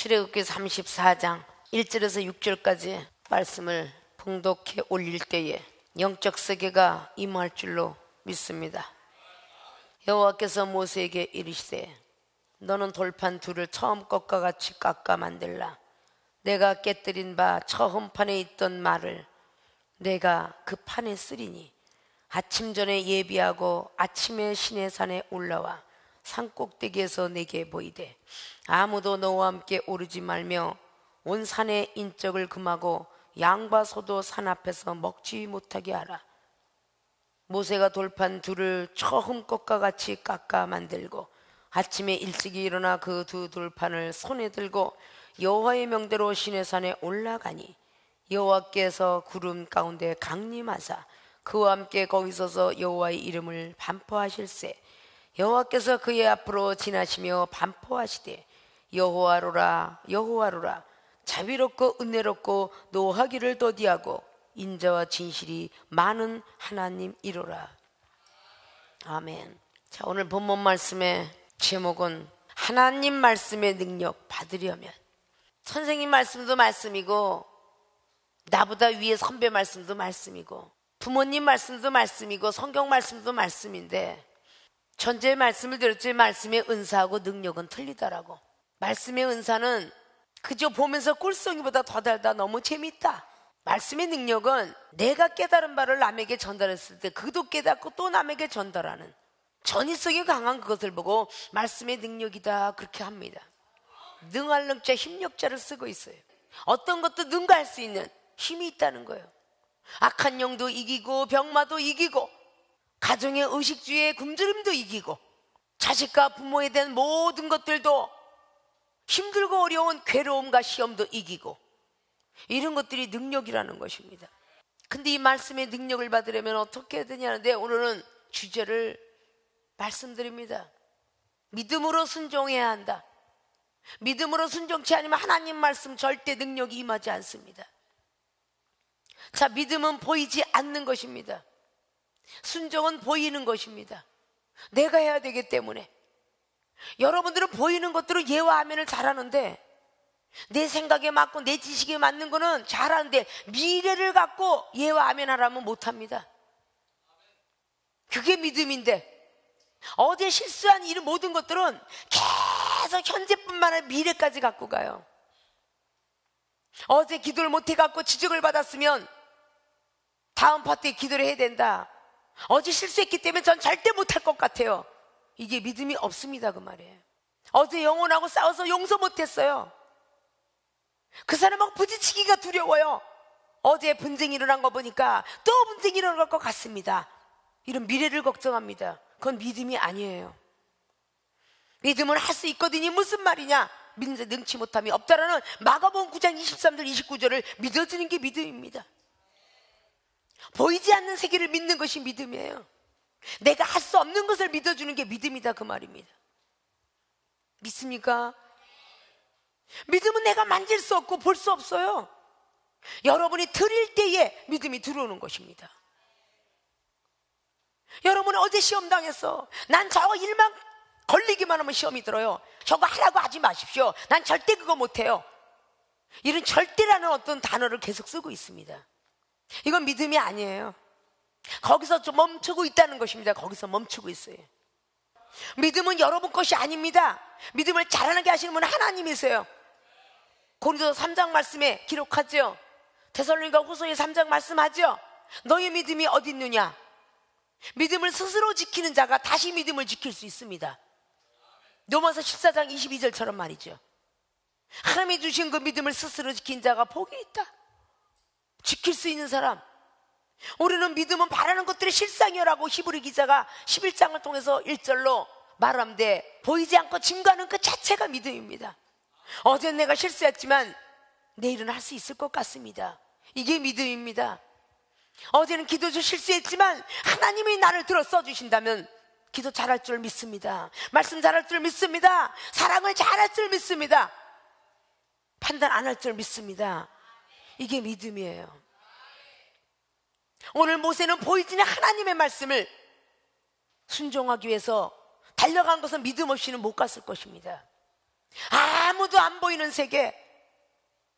출애굽기 34장 1절에서 6절까지 말씀을 봉독해 올릴 때에 영적 세계가 임할 줄로 믿습니다. 여호와께서 모세에게 이르시되 너는 돌판 둘을 처음 것과 같이 깎아 만들라. 내가 깨뜨린 바 처음 판에 있던 말을 내가 그 판에 쓰리니 아침 전에 예비하고 아침에 시내산에 올라와 산꼭대기에서 내게 보이되 아무도 너와 함께 오르지 말며 온 산의 인적을 금하고 양과 소도 산 앞에서 먹지 못하게 하라. 모세가 돌판 둘을 처음 것과 같이 깎아 만들고 아침에 일찍이 일어나 그 두 돌판을 손에 들고 여호와의 명대로 시내산에 올라가니 여호와께서 구름 가운데 강림하사 그와 함께 거기 서서 여호와의 이름을 반포하실세. 여호와께서 그의 앞으로 지나시며 반포하시되 여호와로라 여호와로라 자비롭고 은혜롭고 노하기를 더디하고 인자와 진실이 많은 하나님이로라. 아멘. 자, 오늘 본문 말씀의 제목은 하나님 말씀의 능력 받으려면. 선생님 말씀도 말씀이고 나보다 위에 선배 말씀도 말씀이고 부모님 말씀도 말씀이고 성경 말씀도 말씀인데 전제의 말씀을 들었지 말씀의 은사하고 능력은 틀리더라고. 말씀의 은사는 그저 보면서 꿀송이보다 더 달다 너무 재밌다. 말씀의 능력은 내가 깨달은 바를 남에게 전달했을 때 그도 깨닫고 또 남에게 전달하는 전이성이 강한 그것을 보고 말씀의 능력이다 그렇게 합니다. 능할 능자 힘력자를 쓰고 있어요. 어떤 것도 능가할 수 있는 힘이 있다는 거예요. 악한 영도 이기고 병마도 이기고 가정의 의식주의의 굶주림도 이기고 자식과 부모에 대한 모든 것들도 힘들고 어려운 괴로움과 시험도 이기고 이런 것들이 능력이라는 것입니다. 근데 이 말씀의 능력을 받으려면 어떻게 해야 되냐는데 오늘은 주제를 말씀드립니다. 믿음으로 순종해야 한다. 믿음으로 순종치 않으면 하나님 말씀 절대 능력이 임하지 않습니다. 자, 믿음은 보이지 않는 것입니다. 순종은 보이는 것입니다. 내가 해야 되기 때문에. 여러분들은 보이는 것들을 예와 아멘을 잘하는데 내 생각에 맞고 내 지식에 맞는 거는 잘하는데 미래를 갖고 예와 아멘 하라면 못합니다. 그게 믿음인데 어제 실수한 이 모든 것들은 계속 현재뿐만 아니라 미래까지 갖고 가요. 어제 기도를 못해 갖고 지적을 받았으면 다음 파트에 기도를 해야 된다. 어제 실수했기 때문에 전 절대 못할 것 같아요. 이게 믿음이 없습니다 그 말이에요. 어제 영혼하고 싸워서 용서 못했어요. 그 사람하고 부딪히기가 두려워요. 어제 분쟁이 일어난 거 보니까 또 분쟁이 일어날 것 같습니다. 이런 미래를 걱정합니다. 그건 믿음이 아니에요. 믿음은 할 수 있거든요. 무슨 말이냐? 믿는데 능치 못함이 없다라는 마가복음 9장 23절 29절을 믿어주는 게 믿음입니다. 보이지 않는 세계를 믿는 것이 믿음이에요. 내가 할 수 없는 것을 믿어주는 게 믿음이다 그 말입니다. 믿습니까? 믿음은 내가 만질 수 없고 볼 수 없어요. 여러분이 드릴 때에 믿음이 들어오는 것입니다. 여러분 어제 시험 당했어. 난 저거 일만 걸리기만 하면 시험이 들어요. 저거 하라고 하지 마십시오. 난 절대 그거 못해요. 이런 절대라는 어떤 단어를 계속 쓰고 있습니다. 이건 믿음이 아니에요. 거기서 좀 멈추고 있다는 것입니다. 거기서 멈추고 있어요. 믿음은 여러분 것이 아닙니다. 믿음을 자라나게 하시는 분은 하나님이세요. 고린도서 3장 말씀에 기록하죠. 데살로니가 후서에 3장 말씀하죠. 너희 믿음이 어디 있느냐? 믿음을 스스로 지키는 자가 다시 믿음을 지킬 수 있습니다. 로마서 14장 22절처럼 말이죠. 하나님이 주신 그 믿음을 스스로 지킨 자가 복이 있다. 지킬 수 있는 사람. 우리는 믿음은 바라는 것들의 실상이라고 히브리 기자가 11장을 통해서 1절로 말하는데 보이지 않고 증거하는 그 자체가 믿음입니다. 어제 내가 실수했지만 내일은 할 수 있을 것 같습니다. 이게 믿음입니다. 어제는 기도 중 실수했지만 하나님이 나를 들어 써주신다면 기도 잘할 줄 믿습니다. 말씀 잘할 줄 믿습니다. 사랑을 잘할 줄 믿습니다. 판단 안 할 줄 믿습니다. 이게 믿음이에요. 오늘 모세는 보이지 않는 하나님의 말씀을 순종하기 위해서 달려간 것은 믿음 없이는 못 갔을 것입니다. 아무도 안 보이는 세계,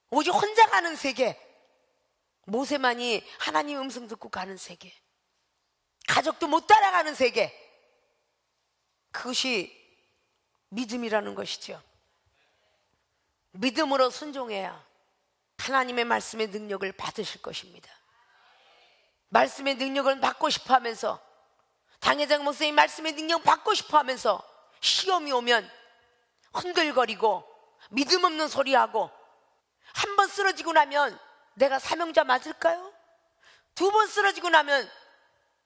오직 혼자 가는 세계, 모세만이 하나님 음성 듣고 가는 세계, 가족도 못 따라가는 세계, 그것이 믿음이라는 것이죠. 믿음으로 순종해야 하나님의 말씀의 능력을 받으실 것입니다. 말씀의 능력을 받고 싶어 하면서, 당회장 목사님 말씀의 능력 받고 싶어 하면서 시험이 오면 흔들거리고 믿음 없는 소리하고, 한 번 쓰러지고 나면 내가 사명자 맞을까요? 2번 쓰러지고 나면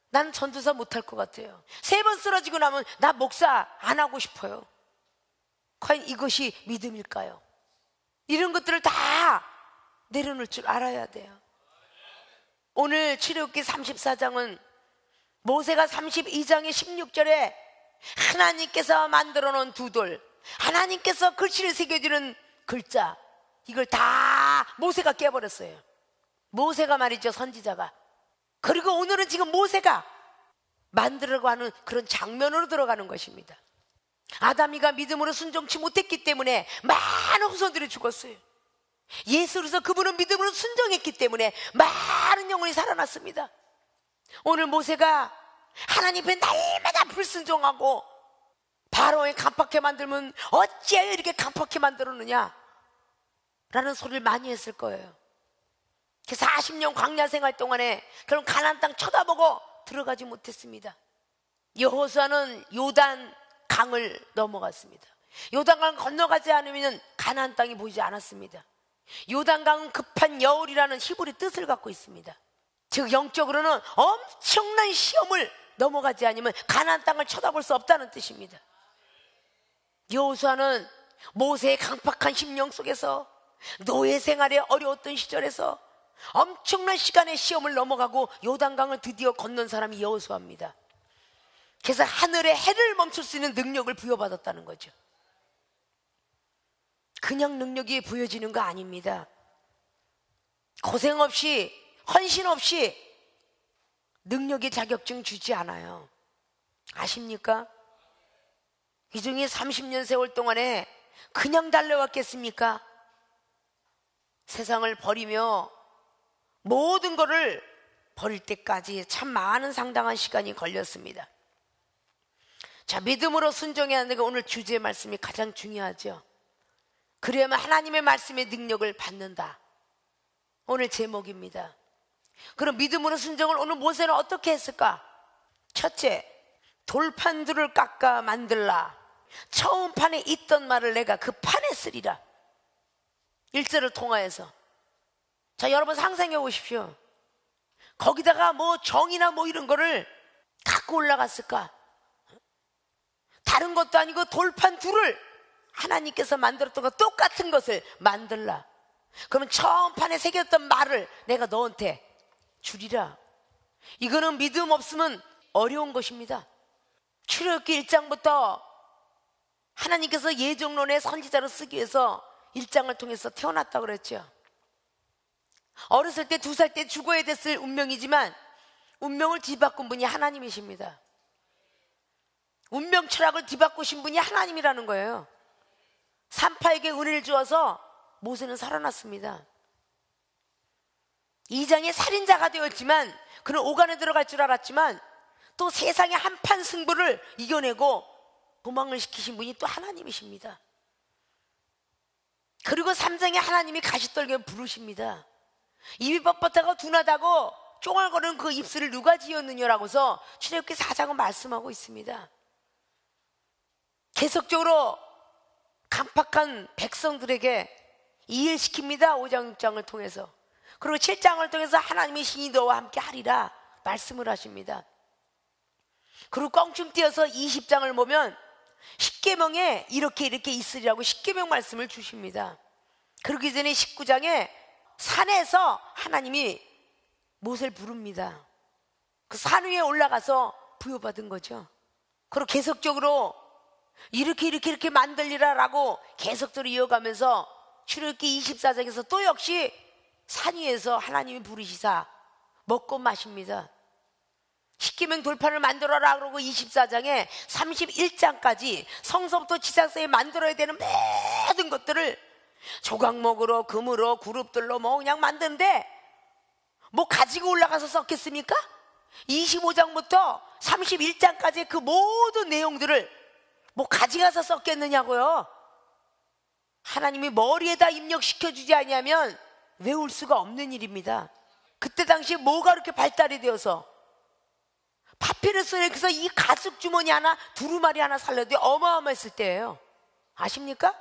나는 전도사 못할 것 같아요. 3번 쓰러지고 나면 나 목사 안 하고 싶어요. 과연 이것이 믿음일까요? 이런 것들을 다 내려놓을 줄 알아야 돼요. 오늘 출애굽기 34장은 모세가 32장의 16절에 하나님께서 만들어 놓은 두 돌, 하나님께서 글씨를 새겨주는 글자, 이걸 다 모세가 깨버렸어요. 모세가 말이죠, 선지자가. 그리고 오늘은 지금 모세가 만들려고 하는 그런 장면으로 들어가는 것입니다. 아담이가 믿음으로 순종치 못했기 때문에 많은 후손들이 죽었어요. 예수로서 그분은 믿음으로 순종했기 때문에 많은 영혼이 살아났습니다. 오늘 모세가 하나님 앞에 날마다 불순종하고 바로에 강팍하게 만들면 어찌하여 이렇게 강팍하게 만들었느냐 라는 소리를 많이 했을 거예요. 40년 광야 생활 동안에 결국 가나안 땅 쳐다보고 들어가지 못했습니다. 여호수아는 요단 강을 넘어갔습니다. 요단강 건너가지 않으면 가나안 땅이 보이지 않았습니다. 요단강은 급한 여울이라는 히브리 뜻을 갖고 있습니다. 즉 영적으로는 엄청난 시험을 넘어가지 않으면 가나안 땅을 쳐다볼 수 없다는 뜻입니다. 여호수아는 모세의 강팍한 심령 속에서, 노예 생활에 어려웠던 시절에서 엄청난 시간의 시험을 넘어가고 요단강을 드디어 건넌 사람이 여호수아입니다. 그래서 하늘의 해를 멈출 수 있는 능력을 부여받았다는 거죠. 그냥 능력이 부여지는 거 아닙니다. 고생 없이, 헌신 없이 능력의 자격증 주지 않아요. 아십니까? 이 중에 30년 세월 동안에 그냥 달려왔겠습니까? 세상을 버리며 모든 것을 버릴 때까지 참 많은 상당한 시간이 걸렸습니다. 자, 믿음으로 순종해야 하는 게 오늘 주제의 말씀이 가장 중요하죠. 그래야만 하나님의 말씀의 능력을 받는다. 오늘 제목입니다. 그럼 믿음으로 순종을 오늘 모세는 어떻게 했을까? 첫째, 돌판들을 깎아 만들라. 처음 판에 있던 말을 내가 그 판에 쓰리라. 1절을 통하여서. 자, 여러분 상상해 보십시오. 거기다가 뭐 정이나 뭐 이런 거를 갖고 올라갔을까? 다른 것도 아니고 돌판 둘을 하나님께서 만들었던 것 똑같은 것을 만들라. 그러면 처음 판에 새겼던 말을 내가 너한테 주리라. 이거는 믿음 없으면 어려운 것입니다. 출애굽기 1장부터 하나님께서 예정론의 선지자로 쓰기 위해서 1장을 통해서 태어났다고 그랬죠. 어렸을 때 2살 때 죽어야 됐을 운명이지만 운명을 뒤바꾼 분이 하나님이십니다. 운명 철학을 뒤바꾸신 분이 하나님이라는 거예요. 산파에게 은혜를 주어서 모세는 살아났습니다. 2장에 살인자가 되었지만, 그는 오간에 들어갈 줄 알았지만 또 세상의 한판 승부를 이겨내고 도망을 시키신 분이 또 하나님이십니다. 그리고 3장에 하나님이 가시떨겨 부르십니다. 입이 뻣뻣하고 둔하다고 쫑알거리는 그 입술을 누가 지었느냐라고서 출애굽기 4장은 말씀하고 있습니다. 계속적으로 강팍한 백성들에게 이해시킵니다. 5장 6장을 통해서. 그리고 7장을 통해서 하나님의 신이 너와 함께 하리라 말씀을 하십니다. 그리고 껑충 띄어서 20장을 보면 십계명에 이렇게 있으리라고 십계명 말씀을 주십니다. 그러기 전에 19장에 산에서 하나님이 모세를 부릅니다. 그 산 위에 올라가서 부여받은 거죠. 그리고 계속적으로 이렇게 만들리라라고 계속적으로 이어가면서 출애굽기 24장에서 또 역시 산 위에서 하나님이 부르시사 먹고 마십니다. 십계명 돌판을 만들어라 그러고 24장에 31장까지 성서부터 지상서에 만들어야 되는 모든 것들을 조각목으로 금으로 그룹들로 뭐 그냥 만드는데 뭐 가지고 올라가서 썼겠습니까? 25장부터 31장까지 그 모든 내용들을 뭐 가져가서 썼겠느냐고요. 하나님이 머리에다 입력시켜주지 않으면 외울 수가 없는 일입니다. 그때 당시에 뭐가 그렇게 발달이 되어서 파피루스에 그래서 이 가죽 주머니 하나 두루마리 하나 살려도 어마어마했을 때예요. 아십니까?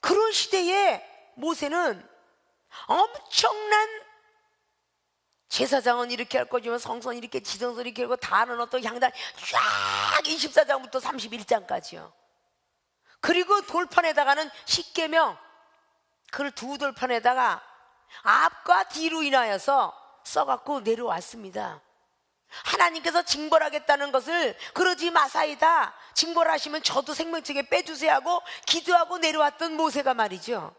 그런 시대에 모세는 엄청난 제사장은 이렇게 할 거지만 성선 이렇게 지성선 이렇게 하고 다는 어떤 향단 쫙 24장부터 31장까지요. 그리고 돌판에다가는 십계명 그걸 두 돌판에다가 앞과 뒤로 인하여서 써갖고 내려왔습니다. 하나님께서 징벌하겠다는 것을 그러지 마사이다, 징벌하시면 저도 생명책에 빼주세요 하고 기도하고 내려왔던 모세가 말이죠.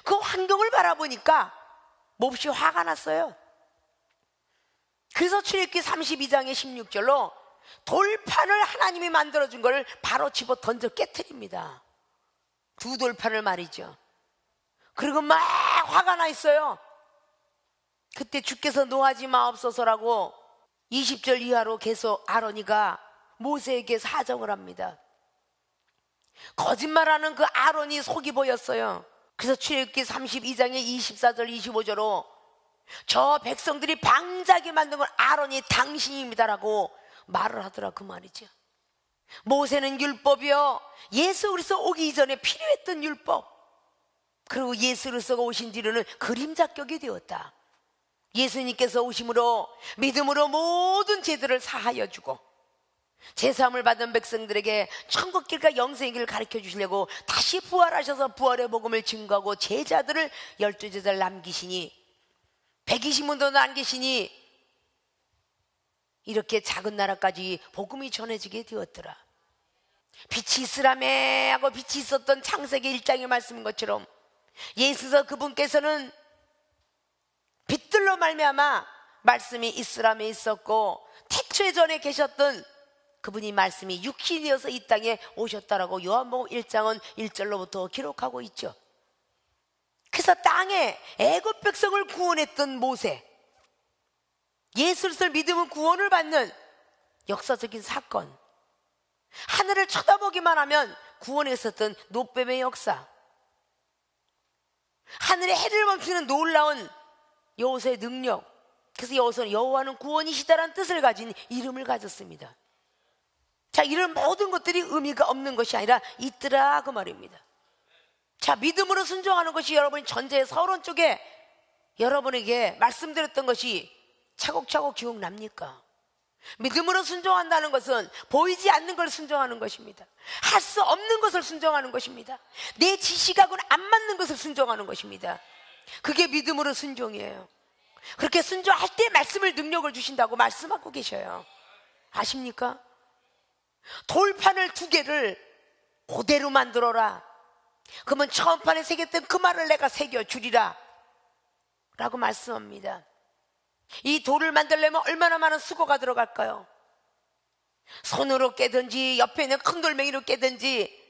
그 환경을 바라보니까 몹시 화가 났어요. 그래서 출애굽기 32장의 16절로 돌판을 하나님이 만들어준 걸 바로 집어 던져 깨트립니다. 두 돌판을 말이죠. 그리고 막 화가 나 있어요. 그때 주께서 노하지 마옵소서라고 20절 이하로 계속 아론이가 모세에게 사정을 합니다. 거짓말하는 그 아론이 속이 보였어요. 그래서 출애굽기 32장의 24절 25절로 저 백성들이 방자게 만든 건 아론이 당신입니다라고 말을 하더라 그 말이죠. 모세는 율법이요, 예수 그리스도 오기 이전에 필요했던 율법, 그리고 예수 그리스도가 오신 뒤로는 그림자격이 되었다. 예수님께서 오심으로 믿음으로 모든 죄들을 사하여 주고 제사함을 받은 백성들에게 천국길과 영생의 길을 가르쳐 주시려고 다시 부활하셔서 부활의 복음을 증거하고 제자들을 12제자를 남기시니 120문도 남기시니 이렇게 작은 나라까지 복음이 전해지게 되었더라. 빛이 있으라매 하고 빛이 있었던 창세기 1장의 말씀인 것처럼 예수서 그분께서는 빛들로 말미암아 말씀이 있으라매 있었고 태초에 전에 계셨던 그분이 말씀이 육신이 되어서 이 땅에 오셨다라고 요한복음 1장은 1절로부터 기록하고 있죠. 그래서 땅에 애굽 백성을 구원했던 모세, 예수를 믿으면 구원을 받는 역사적인 사건, 하늘을 쳐다보기만 하면 구원했었던 노뱀의 역사, 하늘에 해를 멈추는 놀라운 여호수아의 능력, 그래서 여호수아는 여호와는 구원이시다라는 뜻을 가진 이름을 가졌습니다. 자, 이런 모든 것들이 의미가 없는 것이 아니라 있더라 그 말입니다. 자, 믿음으로 순종하는 것이 여러분이 전제의 서론 쪽에 여러분에게 말씀드렸던 것이 차곡차곡 기억납니까? 믿음으로 순종한다는 것은 보이지 않는 걸 순종하는 것입니다. 할 수 없는 것을 순종하는 것입니다. 내 지시각은 안 맞는 것을 순종하는 것입니다. 그게 믿음으로 순종이에요. 그렇게 순종할 때 말씀을 능력을 주신다고 말씀하고 계셔요. 아십니까? 돌판을 2개를 그대로 만들어라. 그러면 처음 판에 새겼던 그 말을 내가 새겨주리라 라고 말씀합니다. 이 돌을 만들려면 얼마나 많은 수고가 들어갈까요? 손으로 깨든지 옆에 있는 큰 돌멩이로 깨든지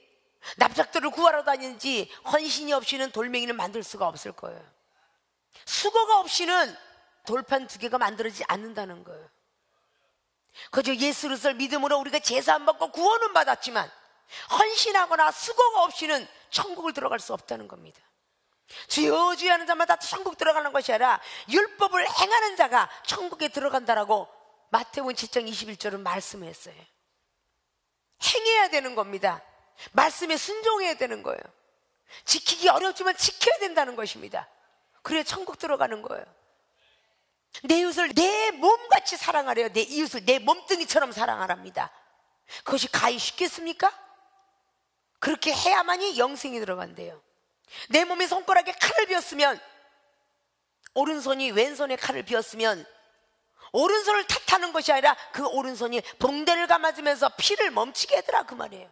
납작들을 구하러 다니는지 헌신이 없이는 돌멩이를 만들 수가 없을 거예요. 수고가 없이는 돌판 2개가 만들어지지 않는다는 거예요. 그저 예수 그리스도를 믿음으로 우리가 제사 안 받고 구원은 받았지만 헌신하거나 수고가 없이는 천국을 들어갈 수 없다는 겁니다. 주여 주여 하는 자마다 천국 들어가는 것이 아니라 율법을 행하는 자가 천국에 들어간다라고 마태복음 7장 21절은 말씀했어요. 행해야 되는 겁니다. 말씀에 순종해야 되는 거예요. 지키기 어렵지만 지켜야 된다는 것입니다. 그래야 천국 들어가는 거예요. 내 이웃을 내 몸같이 사랑하래요. 내 이웃을 내 몸뚱이처럼 사랑하랍니다. 그것이 가히 쉽겠습니까? 그렇게 해야만이 영생이 들어간대요. 내 몸에 손가락에 칼을 비었으면, 오른손이 왼손에 칼을 비었으면 오른손을 탓하는 것이 아니라 그 오른손이 봉대를 감아주면서 피를 멈추게 하더라 그 말이에요.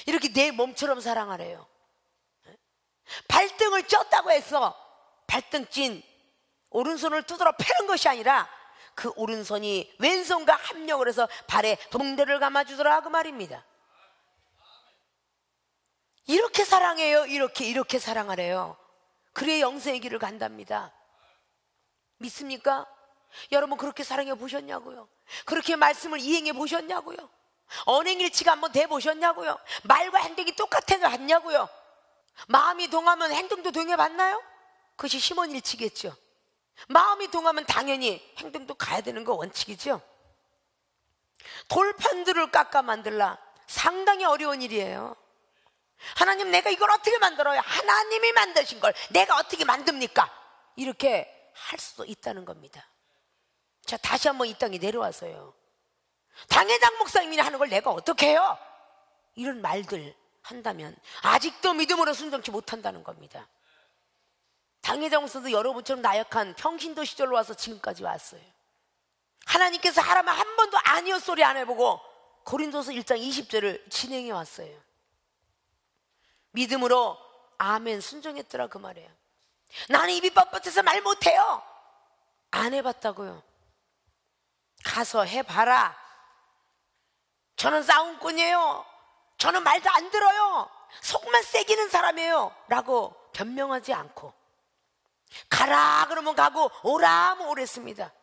이렇게 내 몸처럼 사랑하래요. 발등을 쪘다고 해서 발등 찐 오른손을 두드러 패는 것이 아니라 그 오른손이 왼손과 합력을 해서 발에 동대를 감아주더라 그 말입니다. 이렇게 사랑해요. 이렇게 사랑하래요. 그래야 영생의 길을 간답니다. 믿습니까? 여러분 그렇게 사랑해 보셨냐고요? 그렇게 말씀을 이행해 보셨냐고요? 언행일치가 한번 돼 보셨냐고요? 말과 행동이 똑같아 봤냐고요? 마음이 동하면 행동도 동해 봤나요? 그것이 심원일치겠죠. 마음이 동하면 당연히 행동도 가야 되는 거 원칙이죠. 돌판들을 깎아 만들라 상당히 어려운 일이에요. 하나님 내가 이걸 어떻게 만들어요? 하나님이 만드신 걸 내가 어떻게 만듭니까? 이렇게 할 수도 있다는 겁니다. 자, 다시 한번 이 땅에 내려와서요, 당회장 목사님이 하는 걸 내가 어떻게 해요? 이런 말들 한다면 아직도 믿음으로 순종치 못한다는 겁니다. 당회장 목사도 여러분처럼 나약한 평신도 시절로 와서 지금까지 왔어요. 하나님께서 하라면 한 번도 아니요 소리 안 해보고 고린도서 1장 20절을 진행해 왔어요. 믿음으로 아멘 순종했더라 그 말이에요. 나는 입이 뻣뻣해서 말 못해요. 안 해봤다고요. 가서 해봐라. 저는 싸움꾼이에요. 저는 말도 안 들어요. 속만 새기는 사람이에요 라고 변명하지 않고 가라 그러면 가고 오라 하면 오랬습니다.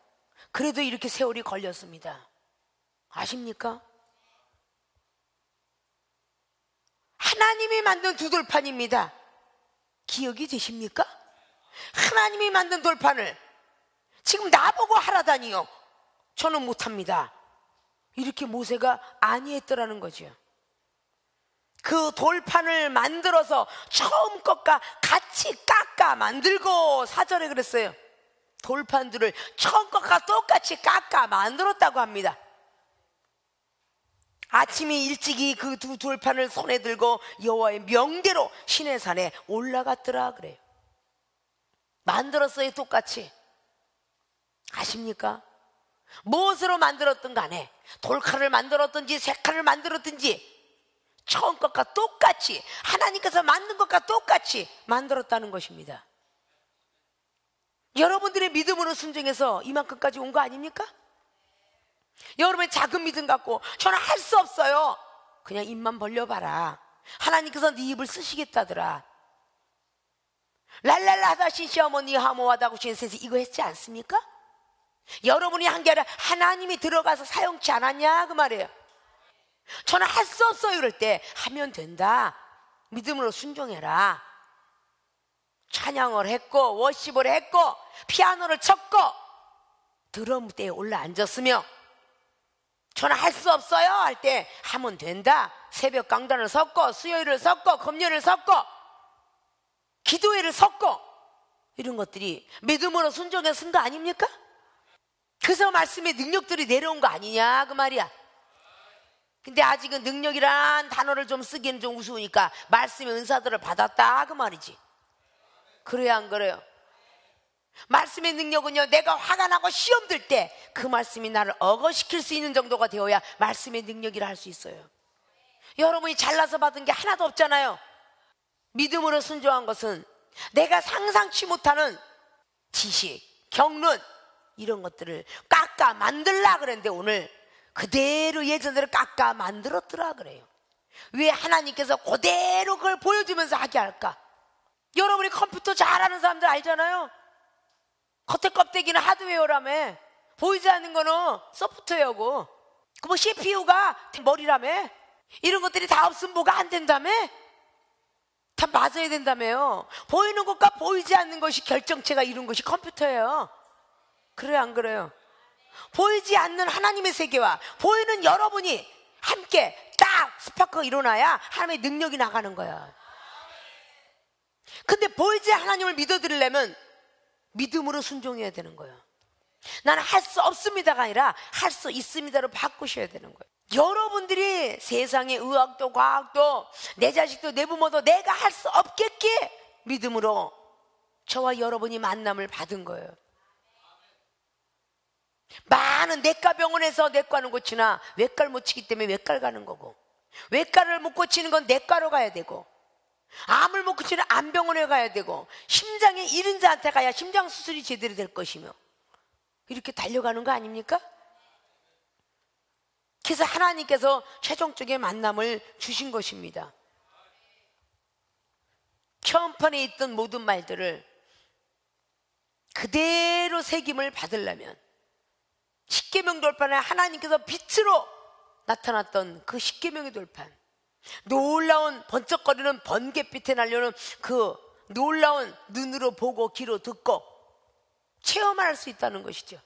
그래도 이렇게 세월이 걸렸습니다. 아십니까? 하나님이 만든 두 돌판입니다. 기억이 되십니까? 하나님이 만든 돌판을 지금 나보고 하라다니요, 저는 못합니다, 이렇게 모세가 아니했더라는 거죠. 그 돌판을 만들어서 처음 것과 같이 깎아 만들고, 사절에 그랬어요. 돌판들을 처음 것과 똑같이 깎아 만들었다고 합니다. 아침이 일찍이 그 두 돌판을 손에 들고 여호와의 명대로 시내산에 올라갔더라 그래요. 만들었어요, 똑같이. 아십니까? 무엇으로 만들었든 간에 돌칼을 만들었든지 쇠칼을 만들었든지 처음 것과 똑같이, 하나님께서 만든 것과 똑같이 만들었다는 것입니다. 여러분들의 믿음으로 순종해서 이만큼까지 온 거 아닙니까? 여러분의 작은 믿음 갖고 저는 할 수 없어요, 그냥 입만 벌려봐라. 하나님께서 네 입을 쓰시겠다더라. 랄랄라 하다신 시어머니 하모하다고 신세서 이거 했지 않습니까? 여러분이 한 게 아니라 하나님이 들어가서 사용치 않았냐 그 말이에요. 저는 할 수 없어요 이럴 때 하면 된다. 믿음으로 순종해라. 찬양을 했고 워십을 했고 피아노를 쳤고 드럼대에 올라 앉았으며 저는 할 수 없어요 할 때 하면 된다. 새벽 강단을 섰고 수요일을 섰고 금요일을 섰고 기도회를 섰고 이런 것들이 믿음으로 순종해서 쓴 거 아닙니까? 그래서 말씀의 능력들이 내려온 거 아니냐 그 말이야. 근데 아직은 능력이란 단어를 좀 쓰기는 좀 우스우니까 말씀의 은사들을 받았다 그 말이지. 그래야 안 그래요? 말씀의 능력은요, 내가 화가 나고 시험 들 때 그 말씀이 나를 억어시킬 수 있는 정도가 되어야 말씀의 능력이라 할 수 있어요. 여러분이 잘나서 받은 게 하나도 없잖아요. 믿음으로 순종한 것은 내가 상상치 못하는 지식, 경륜 이런 것들을 깎아 만들라 그랬는데 오늘 그대로 예전대로 깎아 만들었더라 그래요. 왜 하나님께서 그대로 그걸 보여주면서 하게 할까? 여러분이 컴퓨터 잘하는 사람들 알잖아요. 겉에 껍데기는 하드웨어라며, 보이지 않는 거는 소프트웨어고, 그 뭐 CPU가 머리라며, 이런 것들이 다 없으면 뭐가 안 된다며? 다 맞아야 된다며요. 보이는 것과 보이지 않는 것이 결정체가 이룬 것이 컴퓨터예요. 그래요 안 그래요? 보이지 않는 하나님의 세계와 보이는 여러분이 함께 딱 스파크가 일어나야 하나님의 능력이 나가는 거야. 근데 보이지 않는 하나님을 믿어드리려면 믿음으로 순종해야 되는 거예요. 나는 할 수 없습니다가 아니라 할 수 있습니다로 바꾸셔야 되는 거예요. 여러분들이 세상의 의학도 과학도 내 자식도 내 부모도 내가 할 수 없겠기에 믿음으로 저와 여러분이 만남을 받은 거예요. 많은 내과 병원에서 내과는 고치나 외과를 못 치기 때문에 외과를 가는 거고, 외과를 못 고치는 건 내과로 가야 되고, 암을 못 고치는 암병원에 가야 되고, 심장에 이른 자한테 가야 심장 수술이 제대로 될 것이며, 이렇게 달려가는 거 아닙니까? 그래서 하나님께서 최종적인 만남을 주신 것입니다. 처음 편에 있던 모든 말들을 그대로 새김을 받으려면 십계명 돌판에 하나님께서 빛으로 나타났던 그 십계명의 돌판, 놀라운 번쩍거리는 번갯빛에 날려오는 그 놀라운 눈으로 보고 귀로 듣고 체험할 수 있다는 것이죠.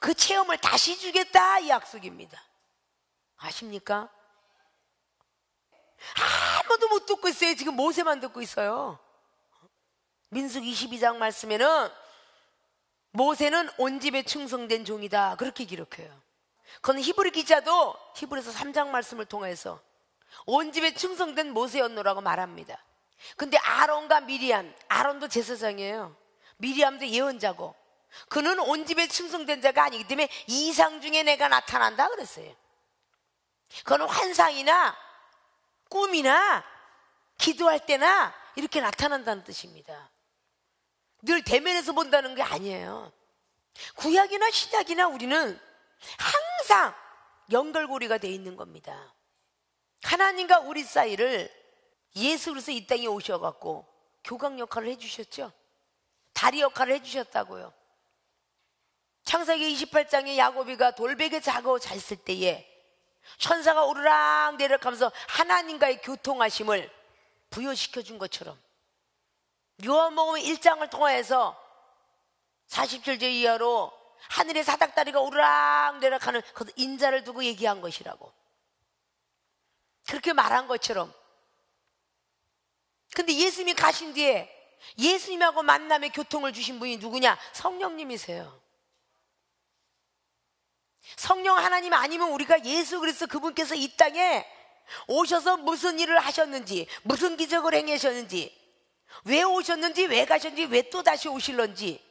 그 체험을 다시 주겠다, 이 약속입니다. 아십니까? 아무도 못 듣고 있어요. 지금 모세만 듣고 있어요. 민수기 22장 말씀에는 모세는 온 집에 충성된 종이다, 그렇게 기록해요. 그건 히브리 기자도 히브리서 3장 말씀을 통해서 온 집에 충성된 모세였노라고 말합니다. 근데 아론과 미리암, 아론도 제사장이에요. 미리암도 예언자고, 그는 온 집에 충성된 자가 아니기 때문에 이상 중에 내가 나타난다 그랬어요. 그건 환상이나 꿈이나 기도할 때나 이렇게 나타난다는 뜻입니다. 늘 대면에서 본다는 게 아니에요. 구약이나 신약이나 우리는 항상 연결고리가 되어 있는 겁니다. 하나님과 우리 사이를 예수 그리스도 이 땅에 오셔갖고 교각 역할을 해주셨죠. 다리 역할을 해주셨다고요. 창세기 28장에 야곱이가 돌베개 자고 잤을 때에 천사가 오르락 내려가면서 하나님과의 교통하심을 부여시켜 준 것처럼, 요한복음 1장을 통해서 40절제 이하로 하늘의 사닥다리가 오르락 내려가는 그 인자를 두고 얘기한 것이라고, 그렇게 말한 것처럼. 근데 예수님이 가신 뒤에 예수님하고 만남의 교통을 주신 분이 누구냐? 성령님이세요. 성령 하나님 아니면 우리가 예수 그리스도 그분께서 이 땅에 오셔서 무슨 일을 하셨는지, 무슨 기적을 행하셨는지, 왜 오셨는지, 왜 가셨는지, 왜 또 다시 오실런지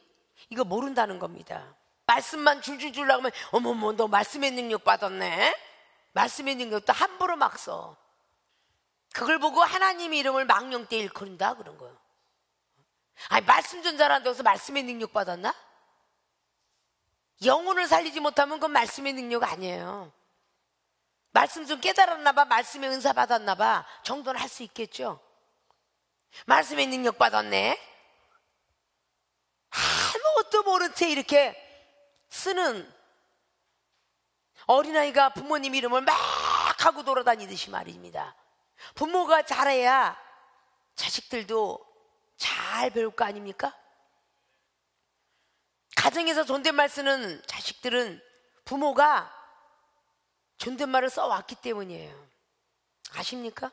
이거 모른다는 겁니다. 말씀만 줄줄 주려고 하면 어머머 너 말씀의 능력 받았네, 말씀의 능력도 함부로 막 써. 그걸 보고 하나님의 이름을 망령되이 일컬는다 그런 거예요. 아니 말씀 전자라는 데서 말씀의 능력 받았나? 영혼을 살리지 못하면 그건 말씀의 능력 아니에요. 말씀 좀 깨달았나 봐, 말씀의 은사 받았나 봐 정도는 할 수 있겠죠. 말씀의 능력 받았네, 아무것도 모른 채 이렇게 쓰는 어린아이가 부모님 이름을 막 하고 돌아다니듯이 말입니다. 부모가 잘해야 자식들도 잘 배울 거 아닙니까? 가정에서 존댓말 쓰는 자식들은 부모가 존댓말을 써왔기 때문이에요. 아십니까?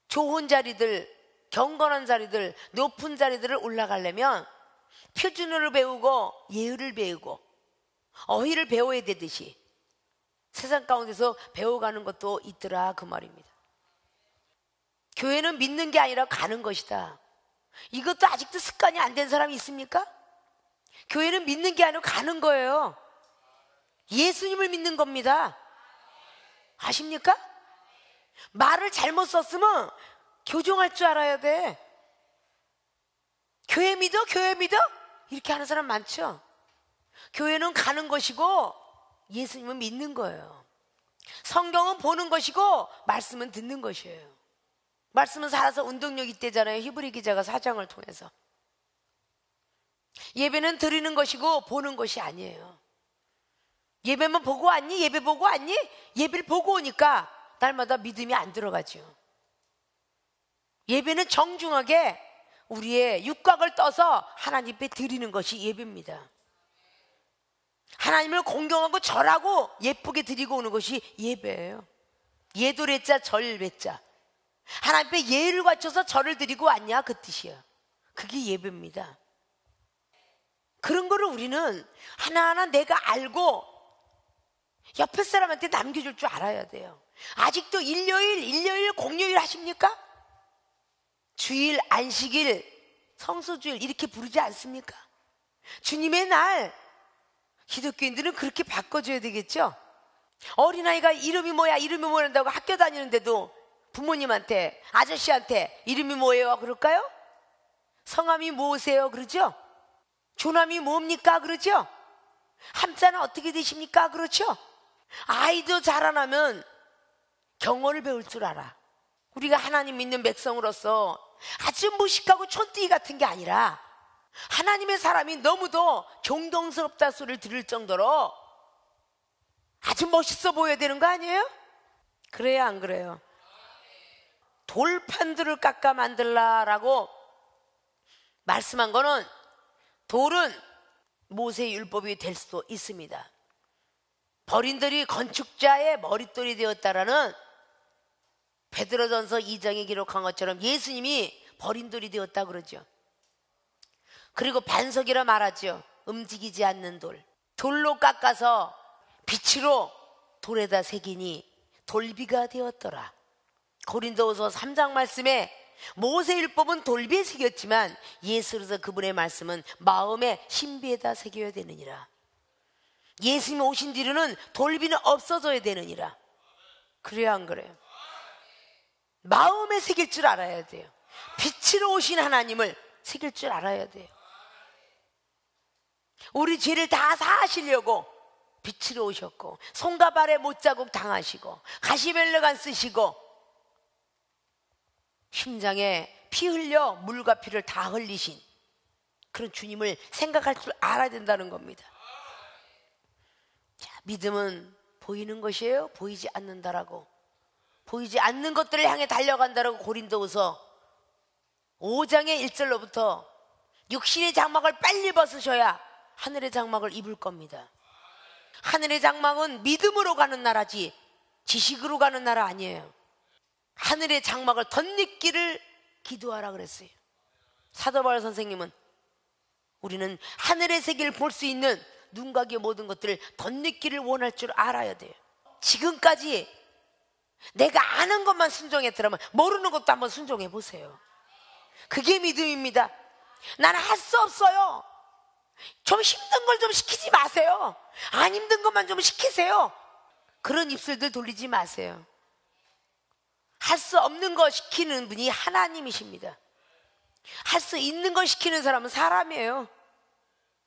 좋은 자리들, 경건한 자리들, 높은 자리들을 올라가려면 표준어를 배우고 예의를 배우고 어휘를 배워야 되듯이 세상 가운데서 배워가는 것도 있더라 그 말입니다. 교회는 믿는 게 아니라 가는 것이다. 이것도 아직도 습관이 안 된 사람이 있습니까? 교회는 믿는 게 아니라 가는 거예요. 예수님을 믿는 겁니다. 아십니까? 말을 잘못 썼으면 교정할 줄 알아야 돼. 교회 믿어? 교회 믿어? 이렇게 하는 사람 많죠. 교회는 가는 것이고 예수님은 믿는 거예요. 성경은 보는 것이고 말씀은 듣는 것이에요. 말씀은 살아서 운동력 있대잖아요. 히브리 기자가 4장을 통해서. 예배는 드리는 것이고 보는 것이 아니에요. 예배만 보고 왔니? 예배 보고 왔니? 예배를 보고 오니까 날마다 믿음이 안 들어가죠. 예배는 정중하게 우리의 육각을 떠서 하나님 앞에 드리는 것이 예배입니다. 하나님을 공경하고 절하고 예쁘게 드리고 오는 것이 예배예요. 예도래자 절외자, 하나님 앞에 예를 갖춰서 절을 드리고 왔냐 그 뜻이야. 그게 예배입니다. 그런 거를 우리는 하나하나 내가 알고 옆에 사람한테 남겨줄 줄 알아야 돼요. 아직도 일요일, 공휴일 하십니까? 주일, 안식일, 성수주일 이렇게 부르지 않습니까? 주님의 날, 기독교인들은 그렇게 바꿔줘야 되겠죠? 어린아이가 이름이 뭐야 한다고 학교 다니는데도 부모님한테, 아저씨한테 이름이 뭐예요? 그럴까요? 성함이 뭐세요? 그러죠? 조남이 뭡니까? 그러죠? 함자는 어떻게 되십니까? 그렇죠? 아이도 자라나면 경어를 배울 줄 알아. 우리가 하나님 믿는 백성으로서 아주 무식하고 촌뜨기 같은 게 아니라 하나님의 사람이 너무도 존경스럽다 소리를 들을 정도로 아주 멋있어 보여야 되는 거 아니에요? 그래야 안 그래요? 돌판들을 깎아 만들라라고 말씀한 거는 돌은 모세의 율법이 될 수도 있습니다. 벌인들이 건축자의 머릿돌이 되었다라는 베드로전서 2장에 기록한 것처럼 예수님이 벌인돌이 되었다 그러죠. 그리고 반석이라 말하죠. 움직이지 않는 돌. 돌로 깎아서 빛으로 돌에다 새기니 돌비가 되었더라. 고린도후서 3장 말씀에 모세율법은 돌비에 새겼지만 예수로서 그분의 말씀은 마음의 신비에다 새겨야 되느니라. 예수님이 오신 뒤로는 돌비는 없어져야 되느니라. 그래야 안 그래요? 마음에 새길 줄 알아야 돼요. 빛으로 오신 하나님을 새길 줄 알아야 돼요. 우리 죄를 다 사하시려고 빛으로 오셨고 손과 발에 못자국 당하시고 가시멜로간 쓰시고 심장에 피 흘려 물과 피를 다 흘리신 그런 주님을 생각할 줄 알아야 된다는 겁니다. 자, 믿음은 보이는 것이에요? 보이지 않는다라고. 보이지 않는 것들을 향해 달려간다라고 고린도후서 5장의 1절로부터 육신의 장막을 빨리 벗으셔야 하늘의 장막을 입을 겁니다. 하늘의 장막은 믿음으로 가는 나라지 지식으로 가는 나라 아니에요. 하늘의 장막을 덧입기를 기도하라 그랬어요. 사도 바울 선생님은 우리는 하늘의 세계를 볼 수 있는 눈과 귀의 모든 것들을 덧입기를 원할 줄 알아야 돼요. 지금까지 내가 아는 것만 순종했더라면 모르는 것도 한번 순종해 보세요. 그게 믿음입니다. 나는 할 수 없어요. 좀 힘든 걸 좀 시키지 마세요. 안 힘든 것만 좀 시키세요. 그런 입술들 돌리지 마세요. 할 수 없는 거 시키는 분이 하나님이십니다. 할 수 있는 거 시키는 사람은 사람이에요.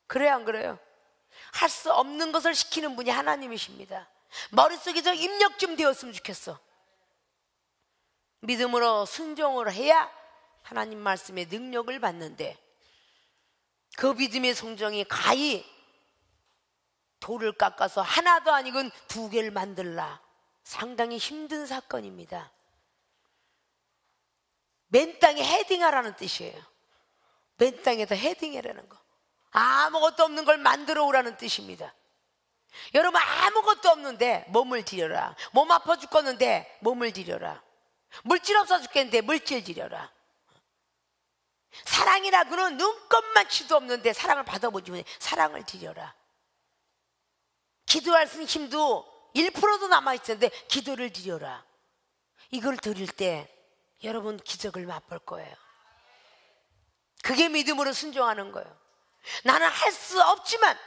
그래요, 안 그래요? 할 수 없는 것을 시키는 분이 하나님이십니다. 머릿속에 저 입력 좀 되었으면 좋겠어. 믿음으로 순종을 해야 하나님 말씀의 능력을 받는데 그 믿음의 성정이 가히 돌을 깎아서 하나도 아니건 두 개를 만들라. 상당히 힘든 사건입니다. 맨 땅에 헤딩하라는 뜻이에요. 맨 땅에다 헤딩해라는 거. 아무것도 없는 걸 만들어 오라는 뜻입니다. 여러분 아무것도 없는데 몸을 들여라. 몸 아파 죽겠는데 몸을 들여라. 물질 없어 죽겠는데 물질 들여라. 사랑이라고는 눈꼽만치도 없는데 사랑을 받아보지 못해. 사랑을 드려라. 기도할 수 있는 힘도 1%도 남아있었는데 기도를 드려라. 이걸 드릴 때 여러분 기적을 맛볼 거예요. 그게 믿음으로 순종하는 거예요. 나는 할 수 없지만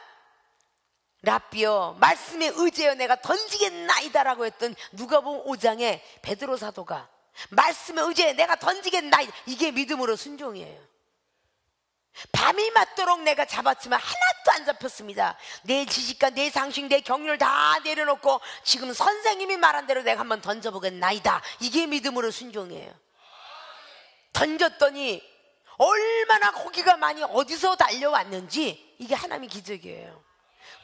랍비여 말씀에 의지하여 내가 던지겠나이다라고 했던 누가복음 5장에 베드로 사도가 말씀에 의지하여 내가 던지겠나이다. 이게 믿음으로 순종이에요. 밤이 맞도록 내가 잡았지만 하나도 안 잡혔습니다. 내 지식과 내 상식 내 경륜을 다 내려놓고 지금 선생님이 말한 대로 내가 한번 던져보겠나이다. 이게 믿음으로 순종이에요. 던졌더니 얼마나 고기가 많이 어디서 달려왔는지 이게 하나님의 기적이에요.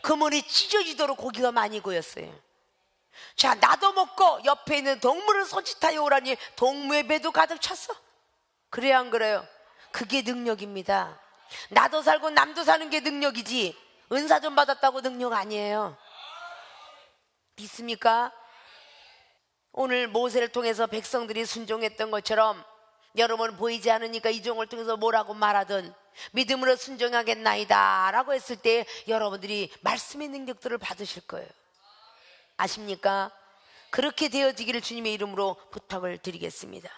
그물이 찢어지도록 고기가 많이 고였어요. 자, 나도 먹고 옆에 있는 동물을 손짓하여 오라니 동무의 배도 가득 찼어. 그래야 안 그래요? 그게 능력입니다. 나도 살고 남도 사는 게 능력이지 은사 좀 받았다고 능력 아니에요. 믿습니까? 오늘 모세를 통해서 백성들이 순종했던 것처럼 여러분 보이지 않으니까 이 종을 통해서 뭐라고 말하든 믿음으로 순종하겠나이다 라고 했을 때 여러분들이 말씀의 능력들을 받으실 거예요. 아십니까? 그렇게 되어지기를 주님의 이름으로 부탁을 드리겠습니다.